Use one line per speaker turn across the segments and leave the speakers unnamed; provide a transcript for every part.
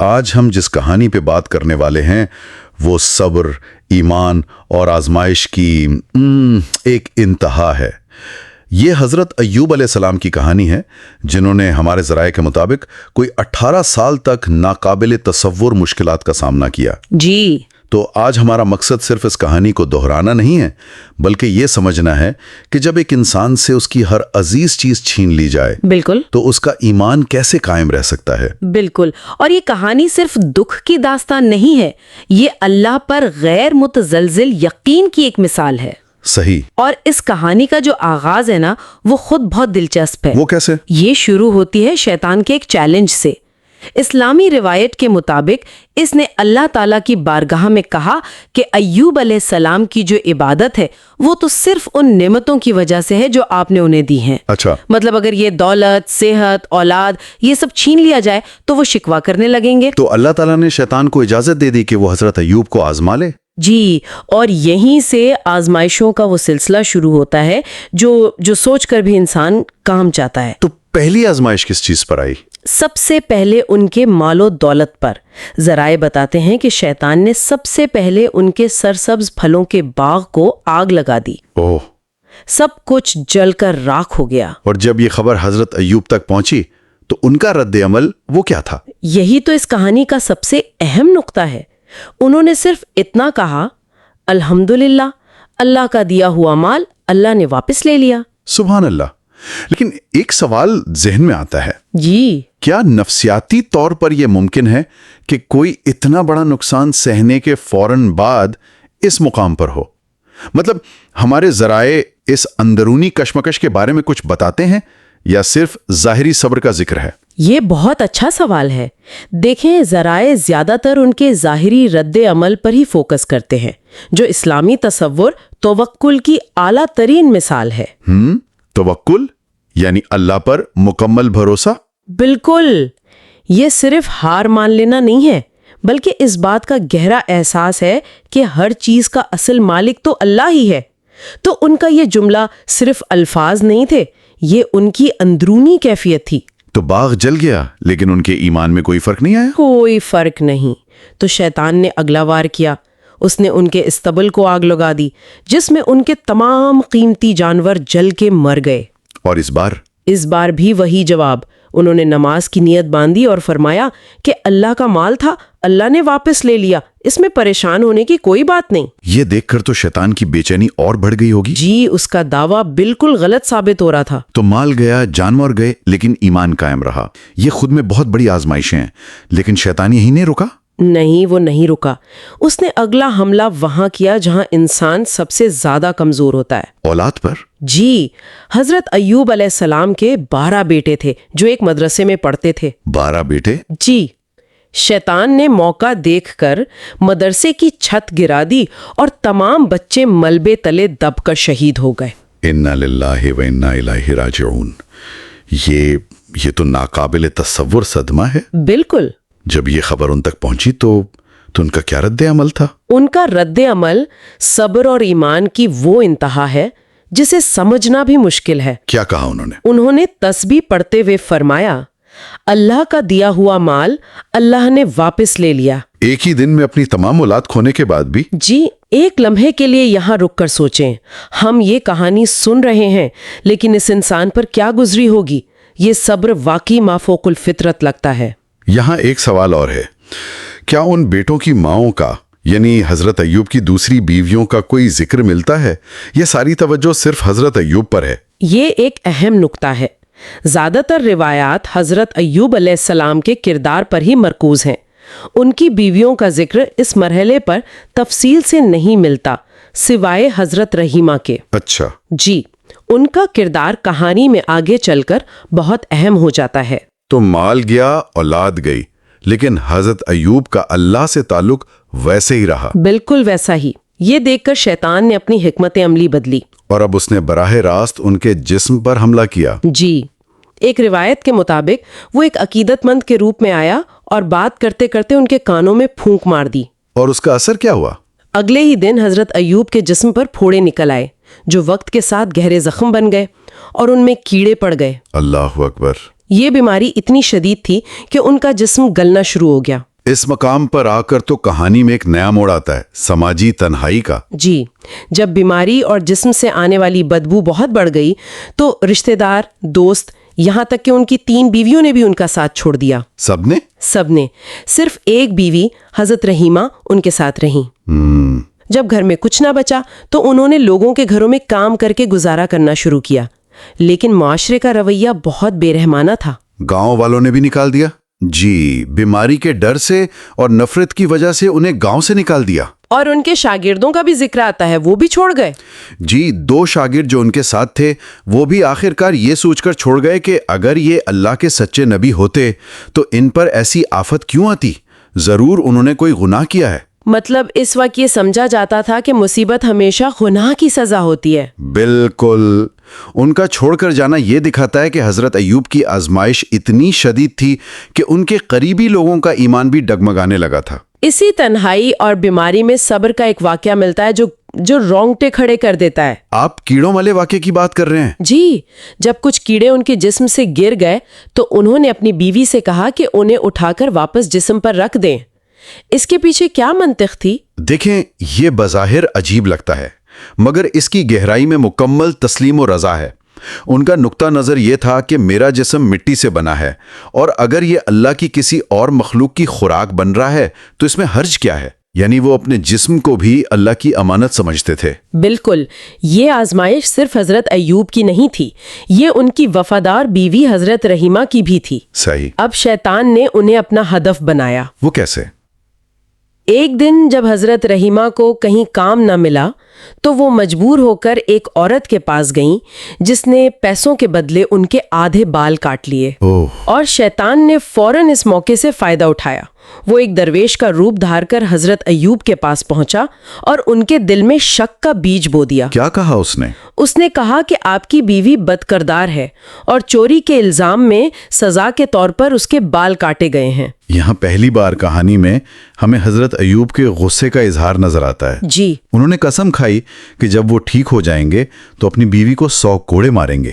آج ہم جس کہانی پہ بات کرنے والے ہیں وہ صبر، ایمان اور آزمائش کی ایک انتہا ہے۔ یہ حضرت ایوب علیہ السلام کی کہانی ہے، جنہوں نے ہمارے ذرائع کے مطابق کوئی 18 سال تک ناقابل تصور مشکلات کا سامنا کیا۔
جی
تو آج ہمارا مقصد صرف اس کہانی کو دہرانا نہیں ہے، بلکہ یہ سمجھنا ہے کہ جب ایک انسان سے اس کی ہر عزیز چیز چھین لی جائے
بالکل،
تو اس کا ایمان کیسے قائم رہ سکتا ہے۔
بالکل، اور یہ کہانی صرف دکھ کی داستان نہیں ہے، یہ اللہ پر غیر متزلزل یقین کی ایک مثال ہے۔
صحیح۔
اور اس کہانی کا جو آغاز ہے نا، وہ خود بہت دلچسپ ہے۔
وہ کیسے؟
یہ شروع ہوتی ہے شیطان کے ایک چیلنج سے۔ اسلامی روایت کے مطابق اس نے اللہ تعالیٰ کی بارگاہ میں کہا کہ ایوب علیہ السلام کی جو عبادت ہے وہ تو صرف ان نعمتوں کی وجہ سے ہے جو آپ نے انہیں دی ہیں۔
اچھا،
مطلب اگر یہ دولت، صحت، اولاد یہ سب چھین لیا جائے تو وہ شکوہ کرنے لگیں گے۔
تو اللہ تعالیٰ نے شیطان کو اجازت دے دی کہ وہ حضرت ایوب کو آزما لے۔
جی، اور یہیں سے آزمائشوں کا وہ سلسلہ شروع ہوتا ہے جو سوچ کر بھی انسان کام چاہتا ہے۔
تو پہلی آزمائش کس چیز پر آئی؟
سب سے پہلے ان کے مال و دولت پر۔ ذرائع بتاتے ہیں کہ شیطان نے سب سے پہلے ان کے سرسبز پھلوں کے باغ کو آگ لگا دی۔
اوہ!
سب کچھ جل کر راکھ ہو گیا۔
اور جب یہ خبر حضرت ایوب تک پہنچی تو ان کا رد عمل وہ کیا تھا؟
یہی تو اس کہانی کا سب سے اہم نقطہ ہے۔ انہوں نے صرف اتنا کہا، الحمدللہ، اللہ کا دیا ہوا مال اللہ نے واپس لے لیا۔
سبحان اللہ۔ لیکن ایک سوال ذہن میں آتا ہے،
جی،
کیا نفسیاتی طور پر یہ ممکن ہے کہ کوئی اتنا بڑا نقصان سہنے کے فوراً بعد اس مقام پر ہو؟ مطلب ہمارے ذرائع اس اندرونی کشمکش کے بارے میں کچھ بتاتے ہیں یا صرف ظاہری صبر کا ذکر ہے؟
یہ بہت اچھا سوال ہے۔ دیکھیں، ذرائع زیادہ تر ان کے ظاہری رد عمل پر ہی فوکس کرتے ہیں، جو اسلامی تصور توکل کی اعلیٰ ترین مثال ہے۔
توکل یعنی اللہ پر مکمل بھروسہ؟
بالکل، یہ صرف ہار مان لینا نہیں ہے، بلکہ اس بات کا گہرا احساس ہے کہ ہر چیز کا اصل مالک تو اللہ ہی ہے۔ تو ان کا یہ جملہ صرف الفاظ نہیں تھے، یہ ان کی اندرونی کیفیت تھی۔
تو باغ جل گیا لیکن ان کے ایمان میں کوئی فرق نہیں آیا؟
کوئی فرق نہیں۔ تو شیطان نے اگلا وار کیا، اس نے ان کے استبل کو آگ لگا دی جس میں ان کے تمام قیمتی جانور جل کے مر گئے۔
اور اس بار
بھی وہی جواب۔ انہوں نے نماز کی نیت باندھی اور فرمایا کہ اللہ کا مال تھا، اللہ نے واپس لے لیا، اس میں پریشان ہونے کی کوئی بات نہیں۔
یہ دیکھ کر تو شیطان کی بے چینی اور بڑھ گئی ہوگی۔
جی، اس کا دعویٰ بالکل غلط ثابت ہو رہا تھا۔
تو مال گیا، جانور گئے، لیکن ایمان قائم رہا۔ یہ خود میں بہت بڑی آزمائشیں ہیں، لیکن شیطان یہی نہیں رکا۔
نہیں، وہ نہیں رکا۔ اس نے اگلا حملہ وہاں کیا جہاں انسان سب سے زیادہ کمزور ہوتا ہے،
اولاد پر۔
جی، حضرت ایوب علیہ السلام کے 12 بیٹے تھے جو ایک مدرسے میں پڑھتے تھے۔
12 بیٹے؟
جی، شیطان نے موقع دیکھ کر مدرسے کی چھت گرا دی اور تمام بچے ملبے تلے دب کر شہید ہو گئے۔
انا للہ و انا الیہ راجعون۔ یہ تو ناقابل تصور صدمہ ہے۔
بالکل۔
جب یہ خبر ان تک پہنچی تو ان کا کیا رد عمل تھا؟
ان کا رد عمل صبر اور ایمان کی وہ انتہا ہے جسے سمجھنا بھی مشکل ہے۔
کیا کہا انہوں نے؟
انہوں نے تسبیح پڑھتے ہوئے فرمایا، اللہ کا دیا ہوا مال اللہ نے واپس لے لیا۔
ایک ہی دن میں اپنی تمام اولاد کھونے کے بعد بھی؟
جی، ایک لمحے کے لیے یہاں رک کر سوچیں، ہم یہ کہانی سن رہے ہیں لیکن اس انسان پر کیا گزری ہوگی؟ یہ صبر واقعی مافوق الفطرت لگتا ہے۔
یہاں ایک سوال اور ہے، کیا ان بیٹوں کی ماؤں کا یعنی حضرت ایوب کی دوسری بیویوں کا کوئی ذکر ملتا ہے؟ یہ ساری توجہ صرف حضرت ایوب پر ہے؟
یہ ایک اہم نقطہ ہے۔ زیادہ تر روایات حضرت ایوب علیہ السلام کے کردار پر ہی مرکوز ہیں۔ ان کی بیویوں کا ذکر اس مرحلے پر تفصیل سے نہیں ملتا سوائے حضرت رحیمہ کے۔
اچھا۔
جی، ان کا کردار کہانی میں آگے چل کر بہت اہم ہو جاتا ہے۔
تو مال گیا، اولاد گئی، لیکن حضرت ایوب کا اللہ سے تعلق ویسے ہی رہا۔
بالکل ویسا ہی۔ یہ دیکھ کر شیطان نے اپنی حکمت عملی بدلی
اور اب اس نے براہ راست ان کے جسم پر حملہ کیا۔
جی، ایک روایت کے مطابق وہ ایک عقیدت مند کے روپ میں آیا اور بات کرتے کرتے ان کے کانوں میں پھونک مار دی۔
اور اس کا اثر کیا ہوا؟
اگلے ہی دن حضرت ایوب کے جسم پر پھوڑے نکل آئے جو وقت کے ساتھ گہرے زخم بن گئے اور ان میں کیڑے پڑ گئے۔
اللہ اکبر۔
یہ بیماری اتنی شدید تھی کہ ان کا جسم گلنا شروع ہو گیا۔
اس مقام پر آ کر تو کہانی میں ایک نیا موڑ آتا ہے، سماجی تنہائی کا۔
جی، جب بیماری اور جسم سے آنے والی بدبو بہت بڑھ گئی تو رشتہ دار، دوست، یہاں تک کہ ان کی 3 بیویوں نے بھی ان کا ساتھ چھوڑ دیا۔
سب نے؟
صرف ایک بیوی حضرت رحیمہ ان کے ساتھ رہیں۔ جب گھر میں کچھ نہ بچا تو انہوں نے لوگوں کے گھروں میں کام کر کے گزارا کرنا شروع کیا، لیکن معاشرے کا رویہ بہت بے رحمانہ تھا۔
گاؤں والوں نے بھی نکال دیا؟ جی، بیماری کے ڈر سے اور نفرت کی وجہ سے انہیں گاؤں سے نکال دیا۔
اور ان کے شاگردوں کا بھی ذکر آتا ہے، وہ بھی چھوڑ گئے۔
جی، 2 شاگرد جو ان کے ساتھ تھے وہ بھی آخرکار یہ سوچ کر چھوڑ گئے کہ اگر یہ اللہ کے سچے نبی ہوتے تو ان پر ایسی آفت کیوں آتی؟ ضرور انہوں نے کوئی گناہ کیا ہے۔
مطلب اس وقت یہ سمجھا جاتا تھا کہ مصیبت ہمیشہ گناہ کی سزا ہوتی ہے۔
بالکل۔ ان کا چھوڑ کر جانا یہ دکھاتا ہے کہ حضرت ایوب کی آزمائش اتنی شدید تھی کہ ان کے قریبی لوگوں کا ایمان بھی ڈگمگانے لگا تھا۔
اسی تنہائی اور بیماری میں صبر کا ایک واقعہ ملتا ہے جو رونگٹے کھڑے کر دیتا ہے۔
آپ کیڑوں والے واقعے کی بات کر رہے ہیں؟
جی، جب کچھ کیڑے ان کے جسم سے گر گئے تو انہوں نے اپنی بیوی سے کہا کہ انہیں اٹھا کر واپس جسم پر رکھ دیں۔ اس کے پیچھے کیا منطق تھی؟
دیکھیں، یہ بظاہر عجیب لگتا ہے مگر اس کی گہرائی میں مکمل تسلیم و رضا ہے۔ ان کا نقطہ نظر یہ تھا کہ میرا جسم مٹی سے بنا ہے اور اگر یہ اللہ کی کسی اور مخلوق کی خوراک بن رہا ہے تو اس میں حرج کیا ہے؟ یعنی وہ اپنے جسم کو بھی اللہ کی امانت سمجھتے تھے۔
بالکل، یہ آزمائش صرف حضرت ایوب کی نہیں تھی، یہ ان کی وفادار بیوی حضرت رحیمہ کی بھی تھی۔
صحیح۔
اب شیطان نے انہیں اپنا ہدف بنایا۔
وہ کیسے؟
ایک دن جب حضرت رحیمہ کو کہیں کام نہ ملا تو وہ مجبور ہو کر ایک عورت کے پاس گئیں جس نے پیسوں کے بدلے ان کے آدھے بال کاٹ لیے۔ اور شیطان نے فوراً اس موقع سے فائدہ اٹھایا۔ وہ ایک درویش کا روپ دھار کر حضرت ایوب کے پاس پہنچا اور ان کے دل میں شک کا بیج بو دیا۔
کیا کہا اس نے؟
اس نے کہا کہ آپ کی بیوی بد کردار ہے اور چوری کے الزام میں سزا کے طور پر اس کے بال کاٹے گئے ہیں۔
یہاں پہلی بار کہانی میں ہمیں حضرت ایوب کے غصے کا اظہار نظر آتا ہے۔
جی،
انہوں نے قسم کھائی کہ جب وہ ٹھیک ہو جائیں گے تو اپنی بیوی کو 100 کوڑے ماریں گے۔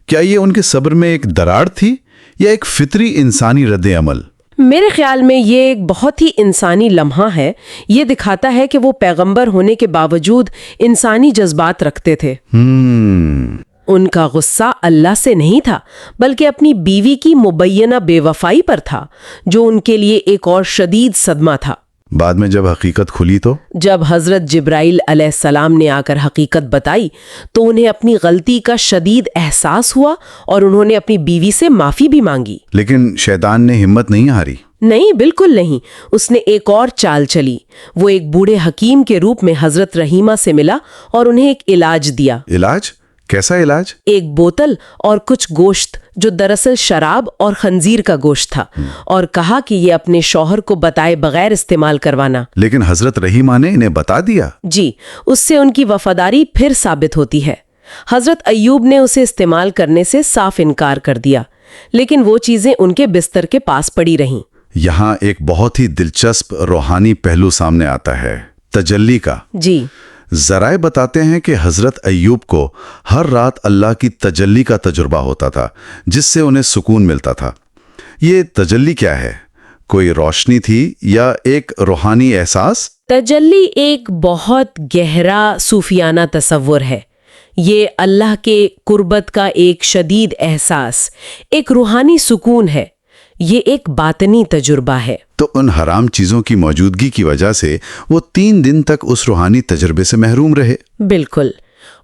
کیا یہ ان کے صبر میں ایک دراڑ تھی یا ایک فطری انسانی رد عمل؟
میرے خیال میں یہ ایک بہت ہی انسانی لمحہ ہے۔ یہ دکھاتا ہے کہ وہ پیغمبر ہونے کے باوجود انسانی جذبات رکھتے تھے۔ ان کا غصہ اللہ سے نہیں تھا بلکہ اپنی بیوی کی مبینہ بے وفائی پر تھا، جو ان کے لیے ایک اور شدید صدمہ تھا۔
بعد میں جب حقیقت کھلی تو
جب حضرت جبرائیل علیہ السلام نے آ کر حقیقت بتائی تو انہیں اپنی غلطی کا شدید احساس ہوا اور انہوں نے اپنی بیوی سے معافی بھی مانگی۔
لیکن شیطان نے ہمت نہیں ہاری۔
نہیں، بالکل نہیں۔ اس نے ایک اور چال چلی۔ وہ ایک بوڑھے حکیم کے روپ میں حضرت رحیمہ سے ملا اور انہیں ایک علاج دیا۔
علاج؟ کیسا علاج؟
ایک بوتل اور کچھ گوشت جو دراصل شراب اور خنزیر کا گوشت تھا، اور کہا کہ یہ اپنے شوہر کو بتائے بغیر استعمال کروانا۔
لیکن حضرت رحیمہ نے انہیں بتا دیا۔
جی، اس سے ان کی وفاداری پھر ثابت ہوتی ہے۔ حضرت ایوب نے اسے استعمال کرنے سے صاف انکار کر دیا، لیکن وہ چیزیں ان کے بستر کے پاس پڑی رہیں۔
یہاں ایک بہت ہی دلچسپ روحانی پہلو سامنے آتا ہے، تجلی کا۔
جی،
ذرائع بتاتے ہیں کہ حضرت ایوب کو ہر رات اللہ کی تجلی کا تجربہ ہوتا تھا جس سے انہیں سکون ملتا تھا۔ یہ تجلی کیا ہے؟ کوئی روشنی تھی یا ایک روحانی احساس؟
تجلی ایک بہت گہرا صوفیانہ تصور ہے۔ یہ اللہ کے قربت کا ایک شدید احساس، ایک روحانی سکون ہے۔ یہ ایک باطنی تجربہ ہے۔
تو ان حرام چیزوں کی موجودگی کی وجہ سے وہ 3 دن تک اس روحانی تجربے سے محروم رہے۔
بالکل۔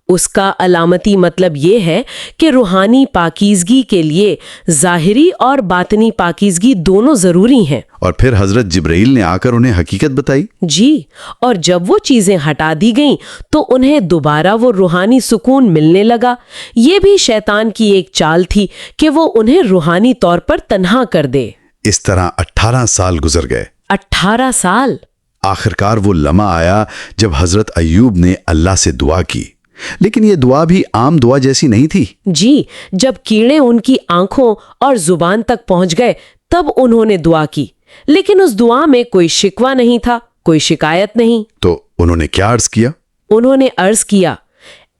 اس کا علامتی مطلب یہ ہے کہ روحانی پاکیزگی کے لیے ظاہری اور باطنی پاکیزگی دونوں ضروری ہیں۔
اور پھر حضرت جبرائیل نے آ کر انہیں حقیقت بتائی۔
جی، اور جب وہ چیزیں ہٹا دی گئیں تو انہیں دوبارہ وہ روحانی سکون ملنے لگا۔ یہ بھی شیطان کی ایک چال تھی کہ وہ انہیں روحانی طور پر تنہا کر دے۔
اس طرح 18 سال گزر گئے۔
18 سال!
آخرکار وہ لمحہ آیا جب حضرت ایوب نے اللہ سے دعا کی، لیکن یہ دعا بھی عام دعا جیسی نہیں تھی۔
جی، جب کیڑے ان کی آنکھوں اور زبان تک پہنچ گئے تب انہوں نے دعا کی، لیکن اس دعا میں کوئی شکوہ نہیں تھا، کوئی شکایت نہیں۔
تو انہوں نے کیا عرض کیا؟
انہوں نے عرض کیا،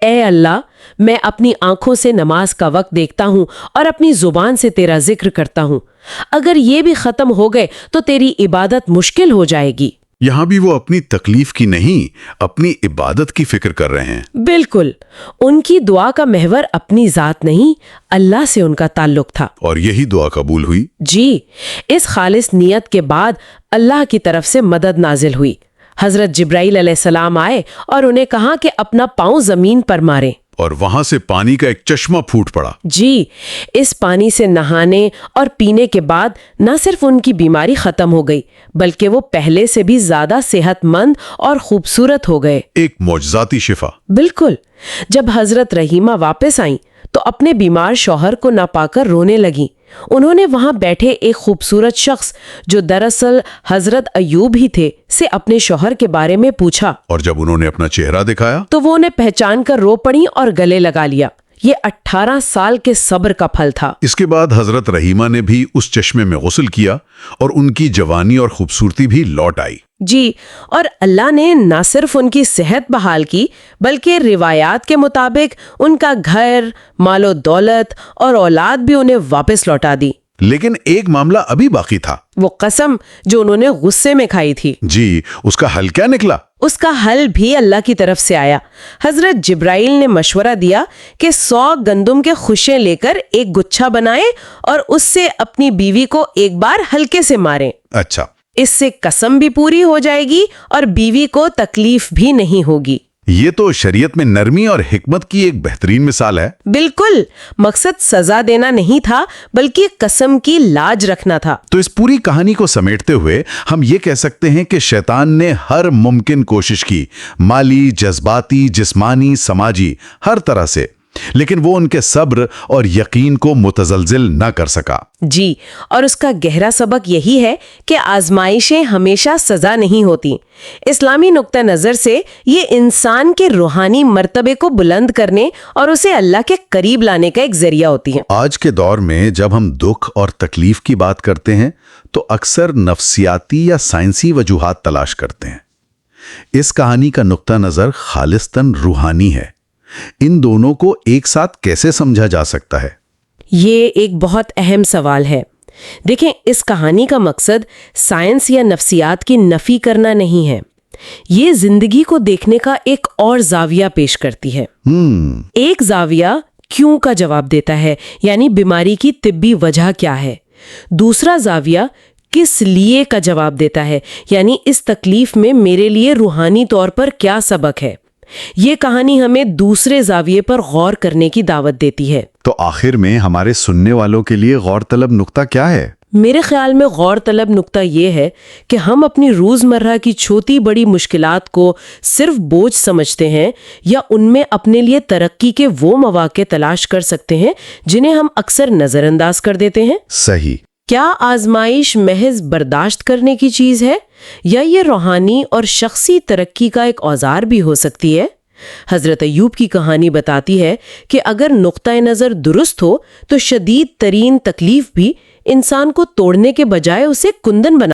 اے اللہ، میں اپنی آنکھوں سے نماز کا وقت دیکھتا ہوں اور اپنی زبان سے تیرا ذکر کرتا ہوں، اگر یہ بھی ختم ہو گئے تو تیری عبادت مشکل ہو جائے گی۔
یہاں بھی وہ اپنی تکلیف کی نہیں، اپنی عبادت کی فکر کر رہے ہیں۔
بالکل، ان کی دعا کا محور اپنی ذات نہیں، اللہ سے ان کا تعلق تھا۔
اور یہی دعا قبول ہوئی۔
جی، اس خالص نیت کے بعد اللہ کی طرف سے مدد نازل ہوئی۔ حضرت جبرائیل علیہ السلام آئے اور انہیں کہا کہ اپنا پاؤں زمین پر ماریں،
اور وہاں سے پانی کا ایک چشمہ پھوٹ پڑا۔
جی، اس پانی سے نہانے اور پینے کے بعد نہ صرف ان کی بیماری ختم ہو گئی بلکہ وہ پہلے سے بھی زیادہ صحت مند اور خوبصورت ہو گئے۔
ایک معجزاتی شفا۔
بالکل، جب حضرت رحیمہ واپس آئیں تو اپنے بیمار شوہر کو نہ پا کر رونے لگیں۔ انہوں نے وہاں بیٹھے ایک خوبصورت شخص جو دراصل حضرت ایوب ہی تھے سے اپنے شوہر کے بارے میں پوچھا،
اور جب انہوں نے اپنا چہرہ دکھایا
تو وہ انہیں پہچان کر رو پڑیں اور گلے لگا لیا۔ یہ 18 سال کے صبر کا پھل تھا۔
اس کے بعد حضرت رحیمہ نے بھی اس چشمے میں غسل کیا اور ان کی جوانی اور خوبصورتی بھی لوٹ آئی۔
جی، اور اللہ نے نہ صرف ان کی صحت بحال کی بلکہ روایات کے مطابق ان کا گھر، مال و دولت اور اولاد بھی انہیں واپس لوٹا دی۔
لیکن ایک معاملہ ابھی باقی تھا۔
وہ قسم جو انہوں نے غصے میں کھائی تھی،
جی، اس کا حل کیا نکلا؟
اس کا حل بھی اللہ کی طرف سے آیا۔ حضرت جبرائیل نے مشورہ دیا کہ 100 گندم کے خوشے لے کر ایک گچھا بنائیں اور اس سے اپنی بیوی کو ایک بار ہلکے سے ماریں۔
اچھا،
اس سے قسم بھی پوری ہو جائے گی اور بیوی کو تکلیف بھی نہیں ہوگی۔
یہ تو شریعت میں نرمی اور حکمت کی ایک بہترین مثال ہے۔
بالکل، مقصد سزا دینا نہیں تھا بلکہ قسم کی لاج رکھنا تھا۔
تو اس پوری کہانی کو سمیٹتے ہوئے ہم یہ کہہ سکتے ہیں کہ شیطان نے ہر ممکن کوشش کی، مالی، جذباتی، جسمانی، سماجی، ہر طرح سے، لیکن وہ ان کے صبر اور یقین کو متزلزل نہ کر سکا۔
جی، اور اس کا گہرا سبق یہی ہے کہ آزمائشیں ہمیشہ سزا نہیں ہوتی۔ اسلامی نقطہ نظر سے یہ انسان کے روحانی مرتبے کو بلند کرنے اور اسے اللہ کے قریب لانے کا ایک ذریعہ ہوتی ہیں۔
آج کے دور میں جب ہم دکھ اور تکلیف کی بات کرتے ہیں تو اکثر نفسیاتی یا سائنسی وجوہات تلاش کرتے ہیں۔ اس کہانی کا نقطہ نظر خالصتاً روحانی ہے۔ ان دونوں کو ایک ساتھ کیسے سمجھا جا سکتا ہے؟
یہ ایک بہت اہم سوال ہے۔ دیکھیں، اس کہانی کا مقصد سائنس یا نفسیات کی نفی کرنا نہیں ہے۔ یہ زندگی کو دیکھنے کا ایک اور زاویہ پیش کرتی ہے۔ ایک زاویہ کیوں کا جواب دیتا ہے، یعنی بیماری کی طبی وجہ کیا ہے۔ دوسرا زاویہ کس لیے کا جواب دیتا ہے، یعنی اس تکلیف میں میرے لیے روحانی طور پر کیا سبق ہے۔ یہ کہانی ہمیں دوسرے زاویے پر غور کرنے کی دعوت دیتی ہے۔
تو آخر میں ہمارے سننے والوں کے لیے غور طلب نقطہ کیا ہے؟
میرے خیال میں غور طلب نقطہ یہ ہے کہ ہم اپنی روزمرہ کی چھوٹی بڑی مشکلات کو صرف بوجھ سمجھتے ہیں یا ان میں اپنے لیے ترقی کے وہ مواقع تلاش کر سکتے ہیں جنہیں ہم اکثر نظر انداز کر دیتے ہیں۔
صحیح۔
کیا آزمائش محض برداشت کرنے کی چیز ہے یا یہ روحانی اور شخصی ترقی کا ایک اوزار بھی ہو سکتی ہے؟ حضرت ایوب کی کہانی بتاتی ہے کہ اگر نقطہ نظر درست ہو تو شدید ترین تکلیف بھی انسان کو توڑنے کے بجائے اسے کندن بنا